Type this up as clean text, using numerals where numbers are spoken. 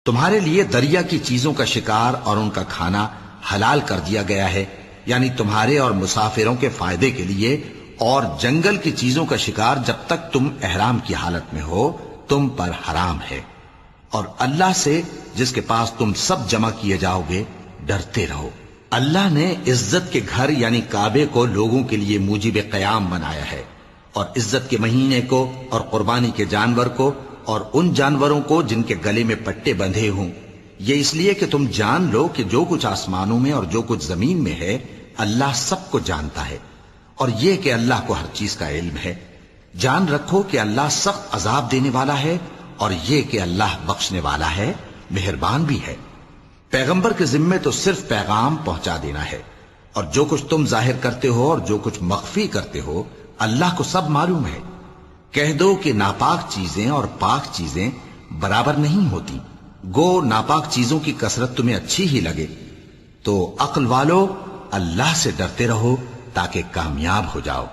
تمہارے لیے دریا کی چیزوں کا شکار اور ان کا کھانا حلال کر دیا گیا ہے، یعنی تمہارے اور مسافروں کے فائدے کے لیے، اور جنگل کی چیزوں کا شکار جب تک تم احرام کی حالت میں ہو تم پر حرام ہے۔ اور اللہ سے جس کے پاس تم سب جمع کیے جاؤ گے ڈرتے رہو۔ اللہ نے عزت کے گھر یعنی کعبے کو لوگوں کے لیے موجب قیام بنایا ہے، اور عزت کے مہینے کو اور قربانی کے جانور کو اور ان جانوروں کو جن کے گلے میں پٹے بندھے ہوں، یہ اس لیے کہ تم جان لو کہ جو کچھ آسمانوں میں اور جو کچھ زمین میں ہے اللہ سب کو جانتا ہے، اور یہ کہ اللہ کو ہر چیز کا علم ہے۔ جان رکھو کہ اللہ سخت عذاب دینے والا ہے، اور یہ کہ اللہ بخشنے والا ہے، مہربان بھی ہے۔ پیغمبر کے ذمے تو صرف پیغام پہنچا دینا ہے، اور جو کچھ تم ظاہر کرتے ہو اور جو کچھ مخفی کرتے ہو اللہ کو سب معلوم ہے۔ کہہ دو کہ ناپاک چیزیں اور پاک چیزیں برابر نہیں ہوتی، گو ناپاک چیزوں کی کثرت تمہیں اچھی ہی لگے، تو عقل والو اللہ سے ڈرتے رہو تاکہ کامیاب ہو جاؤ۔